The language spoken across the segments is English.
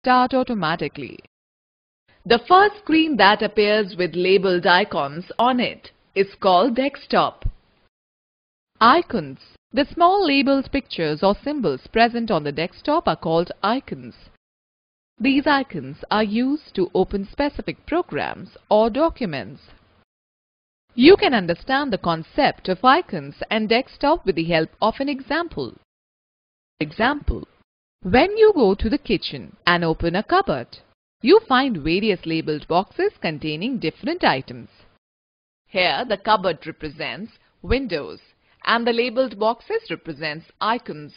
start automatically. The first screen that appears with labeled icons on it is called desktop. Icons. The small labeled pictures or symbols present on the desktop are called icons. These icons are used to open specific programs or documents. You can understand the concept of icons and desktop with the help of an example. Example: when you go to the kitchen and open a cupboard, you find various labeled boxes containing different items. Here the cupboard represents windows and the labeled boxes represents icons.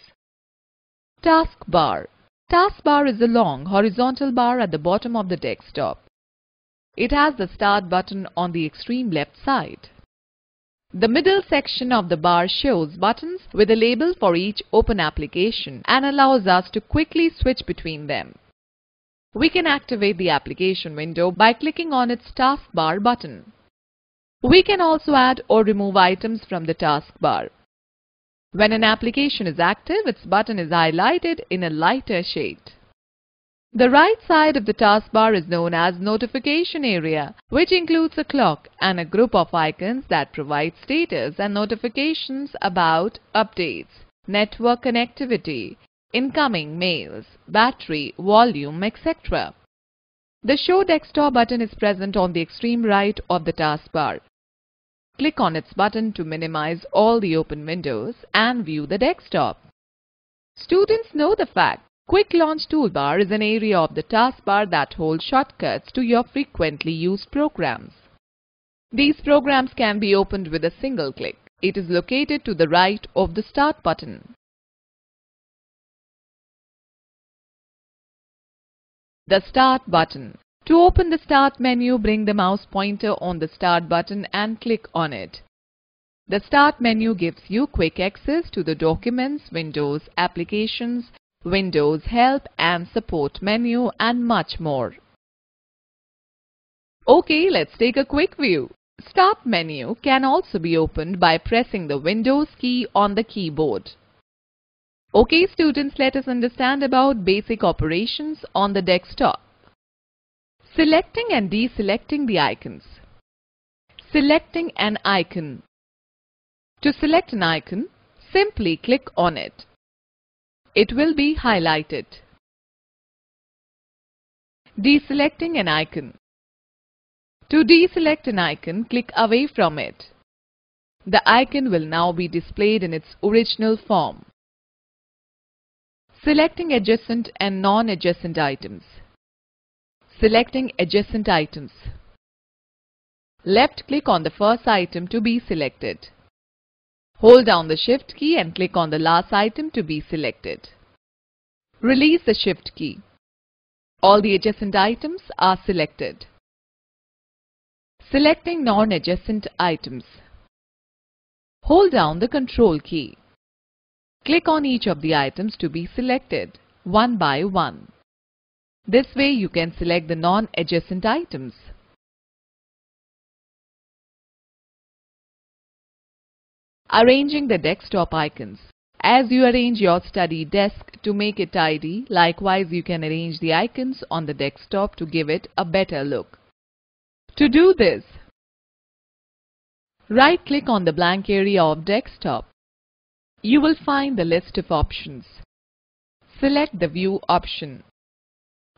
Taskbar. Taskbar is a long horizontal bar at the bottom of the desktop. It has the start button on the extreme left side. The middle section of the bar shows buttons with a label for each open application and allows us to quickly switch between them. We can activate the application window by clicking on its taskbar button. We can also add or remove items from the taskbar. When an application is active, its button is highlighted in a lighter shade. The right side of the taskbar is known as Notification Area, which includes a clock and a group of icons that provide status and notifications about updates, network connectivity, incoming mails, battery, volume, etc. The Show Desktop button is present on the extreme right of the taskbar. Click on its button to minimize all the open windows and view the desktop. Students know the fact Quick Launch Toolbar is an area of the taskbar that holds shortcuts to your frequently used programs. These programs can be opened with a single click. It is located to the right of the Start button. The Start button. To open the Start menu, bring the mouse pointer on the Start button and click on it. The Start menu gives you quick access to the Documents, Windows, Applications, Windows Help and Support menu and much more. Okay, let's take a quick view. Start menu can also be opened by pressing the Windows key on the keyboard. Okay students, let us understand about basic operations on the desktop. Selecting and deselecting the icons. Selecting an icon. To select an icon, simply click on it. It will be highlighted. Deselecting an icon. To deselect an icon, click away from it. The icon will now be displayed in its original form. Selecting adjacent and non-adjacent items. Selecting adjacent items. Left click on the first item to be selected. Hold down the Shift key and click on the last item to be selected. Release the Shift key. All the adjacent items are selected. Selecting non-adjacent items. Hold down the Control key. Click on each of the items to be selected, one by one. This way you can select the non-adjacent items. Arranging the desktop icons. As you arrange your study desk to make it tidy, likewise you can arrange the icons on the desktop to give it a better look. To do this, right-click on the blank area of desktop. You will find the list of options. Select the View option.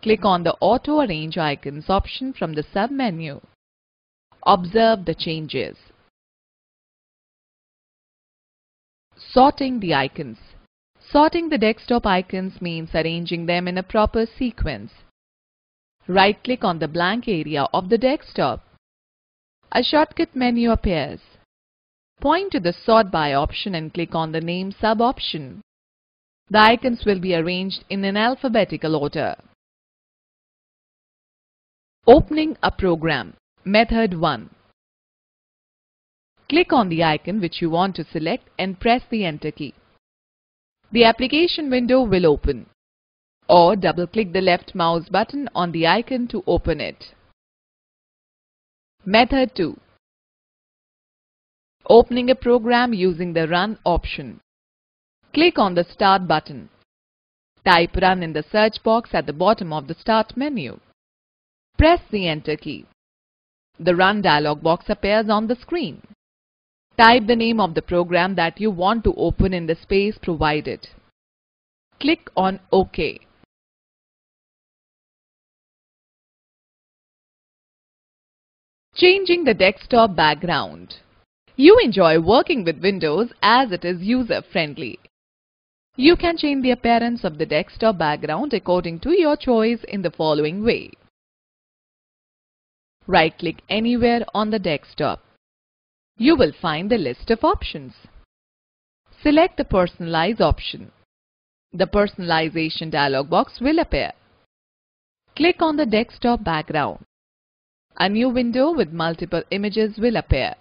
Click on the Auto Arrange Icons option from the sub-menu. Observe the changes. Sorting the icons. Sorting the desktop icons means arranging them in a proper sequence. Right-click on the blank area of the desktop. A shortcut menu appears. Point to the Sort By option and click on the Name sub-option. The icons will be arranged in an alphabetical order. Opening a program. Method 1. Click on the icon which you want to select and press the Enter key. The application window will open. Or double-click the left mouse button on the icon to open it. Method 2. Opening a program using the Run option. Click on the Start button. Type Run in the search box at the bottom of the Start menu. Press the Enter key. The Run dialog box appears on the screen. Type the name of the program that you want to open in the space provided. Click on OK. Changing the desktop background. You enjoy working with Windows as it is user-friendly. You can change the appearance of the desktop background according to your choice in the following way. Right-click anywhere on the desktop. You will find the list of options. Select the Personalize option. The Personalization dialog box will appear. Click on the desktop background. A new window with multiple images will appear.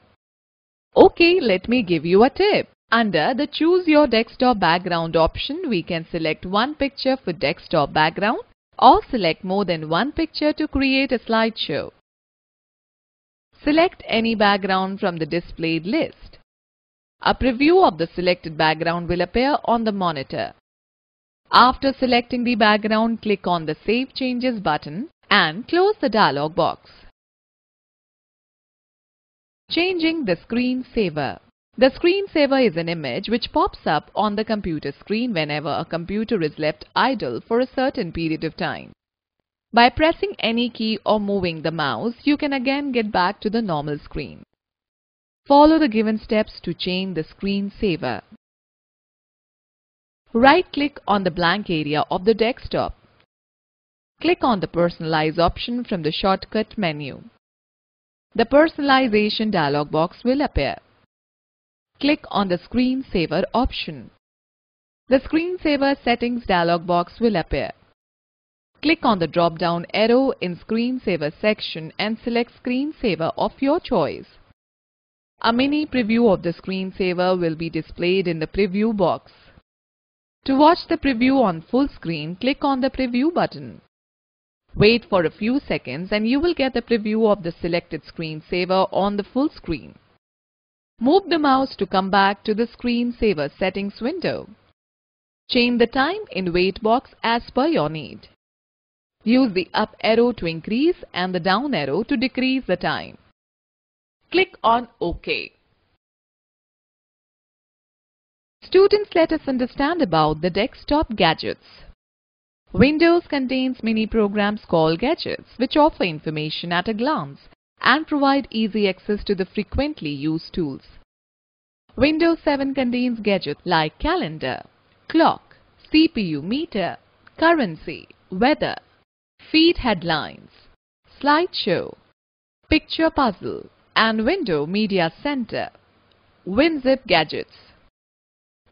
Okay, let me give you a tip. Under the Choose Your Desktop Background option, we can select one picture for desktop background or select more than one picture to create a slideshow. Select any background from the displayed list. A preview of the selected background will appear on the monitor. After selecting the background, click on the Save Changes button and close the dialog box. Changing the screensaver. The screensaver is an image which pops up on the computer screen whenever a computer is left idle for a certain period of time. By pressing any key or moving the mouse, you can again get back to the normal screen. Follow the given steps to change the screensaver. Right-click on the blank area of the desktop. Click on the Personalize option from the shortcut menu. The Personalization dialog box will appear. Click on the Screensaver option. The Screensaver Settings dialog box will appear. Click on the drop-down arrow in Screensaver section and select Screensaver of your choice. A mini preview of the screensaver will be displayed in the preview box. To watch the preview on full screen, click on the Preview button. Wait for a few seconds and you will get the preview of the selected screensaver on the full screen. Move the mouse to come back to the Screensaver Settings window. Change the time in Wait box as per your need. Use the up arrow to increase and the down arrow to decrease the time. Click on OK. Students, let us understand about the desktop gadgets. Windows contains many programs called gadgets which offer information at a glance and provide easy access to the frequently used tools. Windows 7 contains gadgets like calendar, clock, CPU meter, currency, weather, feed headlines, slideshow, picture puzzle, and window media center. WinZip gadgets.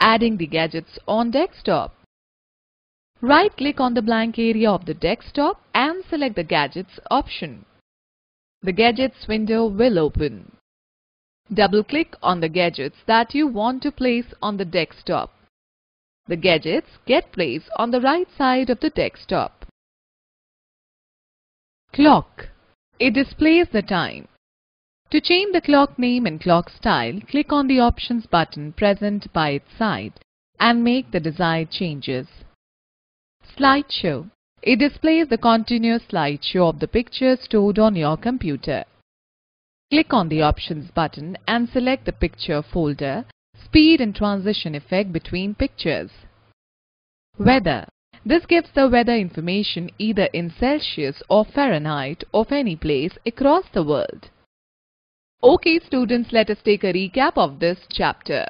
Adding the gadgets on desktop. Right-click on the blank area of the desktop and select the Gadgets option. The Gadgets window will open. Double-click on the gadgets that you want to place on the desktop. The gadgets get placed on the right side of the desktop. Clock. It displays the time. To change the clock name and clock style, click on the Options button present by its side and make the desired changes. Slideshow. It displays the continuous slideshow of the pictures stored on your computer. Click on the Options button and select the picture folder, speed and transition effect between pictures. Weather. This gives the weather information either in Celsius or Fahrenheit of any place across the world. Okay students, let us take a recap of this chapter.